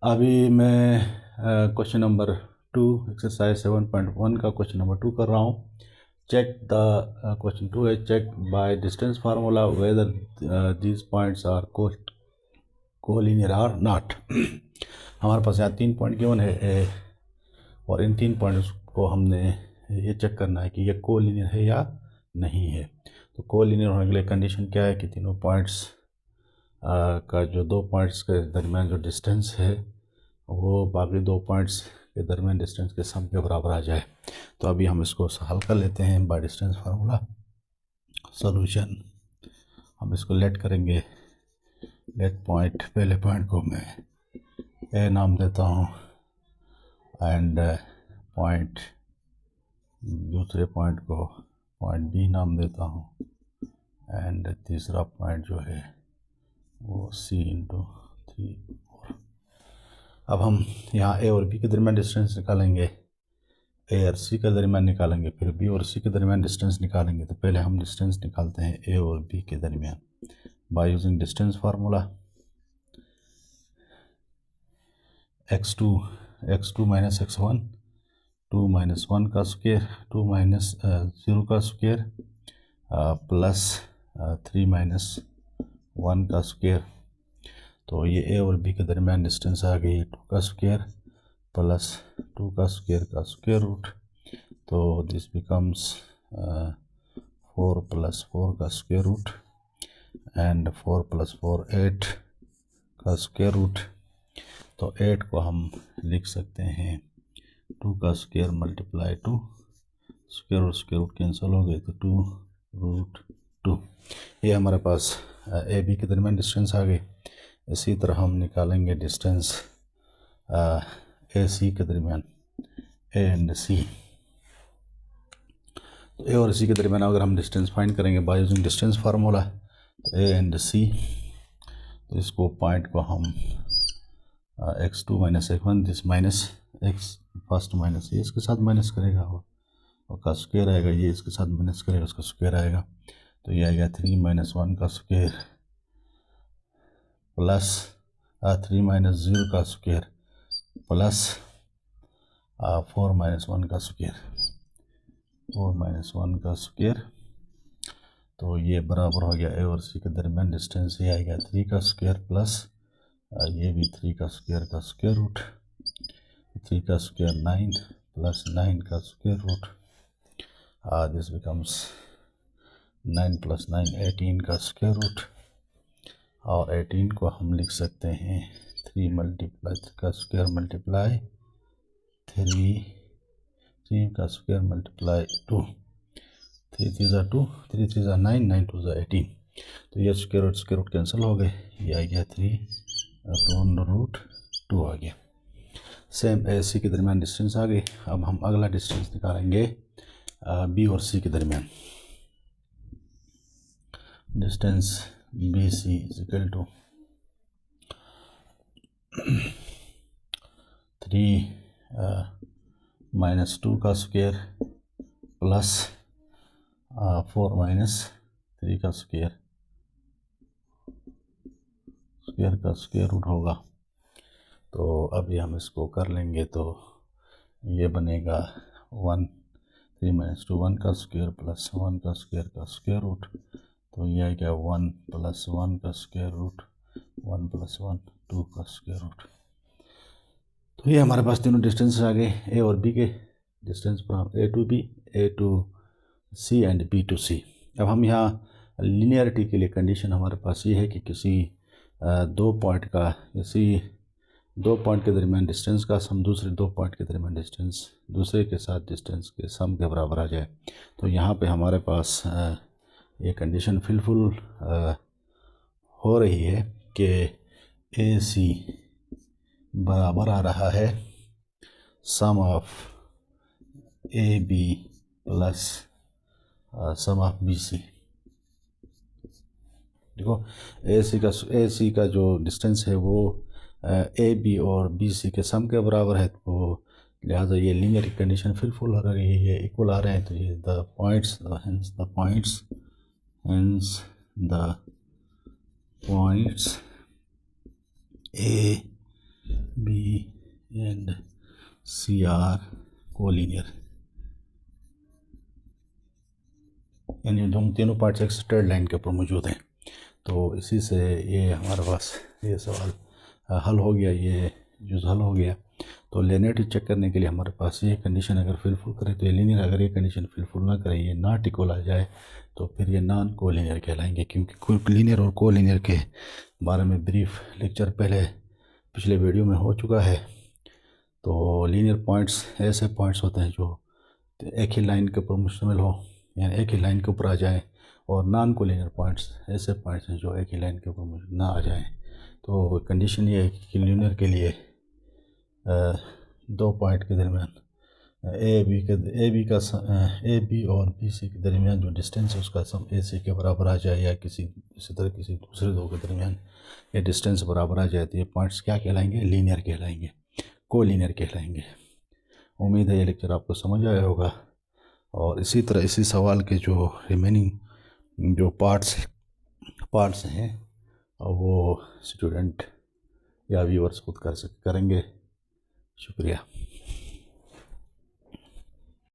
अभी मैं question number 2 exercise 7.1 का क्वेश्चन नंबर 2 कर रहा हूँ। चेक द क्वेश्चन 2 है check by distance formula whether these points are collinear or not. हमारे पास यहाँ 3 पॉइंट गिवन है और इन 3 पॉइंट्स को हमने ये चेक करना है कि ये कोलिनियर है या नहीं है। तो कोलिनियर होने के लिए कंडीशन क्या है कि तीनों पॉइंट्स का जो 2 पॉइंट्स के दरमियान जो डिस्टेंस है वो बाकी 2 पॉइंट्स के दरमियान डिस्टेंस के सम के बराबर आ जाए। तो अभी हम इसको हल कर लेते हैं बाय डिस्टेंस फार्मूला। सॉल्यूशन हम इसको लेट करेंगे। लेट पॉइंट, पहले पॉइंट को मैं ए नाम देता हूँ एंड पॉइंट दूसरे पॉइंट को पॉइंट बी नाम देता हूँ एंड तीसरा पॉइंट जो है वो सी इंटू 3 4। अब हम यहाँ ए और बी के दरमियान डिस्टेंस निकालेंगे, ए और सी के दरमियान निकालेंगे, फिर बी और सी के दरमियान डिस्टेंस निकालेंगे। तो पहले हम डिस्टेंस निकालते हैं ए और बी के दरमियान by using distance formula. x2 minus x1, 2 minus 1 का स्क्वायर, 2 माइनस 0 का स्क्वायर प्लस 3 माइनस 1 का स्क्वायर। तो ये ए और बी के दरमियान डिस्टेंस आ गई 2 का स्क्वायर प्लस 2 का स्क्वायर रूट। तो दिस बिकम्स 4 प्लस 4 का स्क्वायर रूट एंड 4 प्लस 4 8 का स्क्वायर रूट। तो 8 को हम लिख सकते हैं 2 का square multiply 2, square root cancel हो गए तो 2 रूट 2। ये हमारे पास ए बी के दरमियान डिस्टेंस आ गई। इसी तरह हम निकालेंगे डिस्टेंस ए सी के दरमियान, ए एंड सी। तो ए और सी के दरमियान अगर हम डिस्टेंस फाइंड करेंगे बाय यूजिंग डिस्टेंस फार्मूला, तो ए एंड सी, तो इसको पॉइंट को हम x2 minus x1 this minus x first minus ये इसके साथ माइनस करेगा और का स्क्वायर आएगा, ये इसके साथ माइनस करेगा उसका स्क्वायर आएगा। तो ये आएगा 3 माइनस 1 का स्क्वायर प्लस 3 माइनस 0 का स्क्वायर प्लस 4 माइनस 1 का स्क्वायर, 4 माइनस 1 का स्क्वायर। तो ये बराबर हो गया ए और सी के दरमियान डिस्टेंस, ये आएगा 3 का स्क्वायर प्लस ये भी 3 का स्क्वायर रूट, 3 का स्क्वायर 9 प्लस 9 का square root. This becomes 9 plus 9 18 का स्क्वायर रूट। और 18 को हम लिख सकते हैं 3 मल्टीप्लाई का स्क्वायर मल्टीप्लाई 3 का स्क्वायर मल्टीप्लाई 2, 3 3 ज़ा 2, 3 3 ज़ा 9, 9 2 ज़ा 18। तो ये स्क्वायर रूट कैंसिल हो गए, ये आ गया 3 रूट 2 आ गया। सेम ए सी के दरमियान डिस्टेंस आ गई। अब हम अगला डिस्टेंस निकालेंगे बी और सी के दरमियान। Distance B C is equal to 3 minus 2 का स्क्वायर प्लस 4 माइनस 3 का स्क्वायर का स्क्वायर रूट होगा। तो अभी हम इसको कर लेंगे तो ये बनेगा 1 3 माइनस 2 1 का स्क्वायर प्लस 1 का स्क्वायर रूट। तो ये आ गया 1 प्लस 1 का स्क्वायर रूट, 1 प्लस 1 2 का स्क्वायर रूट। तो ये हमारे पास तीनों डिस्टेंस आ गए ए और बी के distance from A to B, A to C and B to C. अब हम यहाँ लीनियरिटी के लिए कंडीशन हमारे पास ये है कि किसी 2 पॉइंट का, किसी 2 पॉइंट के दरमियान डिस्टेंस का सम दूसरे 2 पॉइंट के दरमियान डिस्टेंस दूसरे के साथ डिस्टेंस के सम के बराबर आ जाए। तो यहाँ पे हमारे पास ये कंडीशन फुलफिल हो रही है कि ए सी बराबर आ रहा है sum of A B plus sum of B C. देखो ए सी का जो डिस्टेंस है वो ए बी और बी सी के सम के बराबर है, तो लिहाजा ये लीनियर कंडीशन फुलफिल हो रही है, ये इक्वल आ रहे हैं। तो ये the points A B and C are collinear, यानी दोनों तीनों पार्ट्स एक स्ट्रेट लाइन के ऊपर मौजूद हैं। तो इसी से ये हमारे पास ये सवाल हल हो गया, ये जो हल हो गया। तो लीनियरिटी चेक करने के लिए हमारे पास ये कंडीशन अगर फिलफुल करे तो ये लीनियर, अगर ये कंडीशन फिलफुल ना करे, ये नॉट इक्वल आ जाए, तो फिर ये नॉन कोलिनियर कहलाएंगे। क्योंकि लीनियर और कोलिनियर के बारे में ब्रीफ लेक्चर पहले पिछले वीडियो में हो चुका है। तो लीनियर पॉइंट्स ऐसे पॉइंट्स होते हैं जो एक ही लाइन के ऊपर मुश्तमिल हो, यानी एक ही लाइन के ऊपर आ जाए, और नॉन कोलिनियर पॉइंट्स ऐसे पॉइंट्स हैं जो एक ही लाइन के ऊपर ना आ जाएं। तो कंडीशन ये है कि लीनियर के लिए दो पॉइंट के दरमियान ए बी और बी सी के दरमियान जो डिस्टेंस है उसका सम ए सी के बराबर आ जाए, या इसी तरह किसी दूसरे दो के दरमियान ये डिस्टेंस बराबर आ जाए, तो ये पॉइंट्स क्या कहलाएंगे? लीनियर कहलाएंगे, कोलिनियर कहलाएंगे। उम्मीद है ये लेक्चर आपको समझ आया होगा। और इसी तरह इसी सवाल के जो रिमेनिंग जो पार्ट्स हैं वो स्टूडेंट या व्यूअर्स खुद करेंगे। शुक्रिया।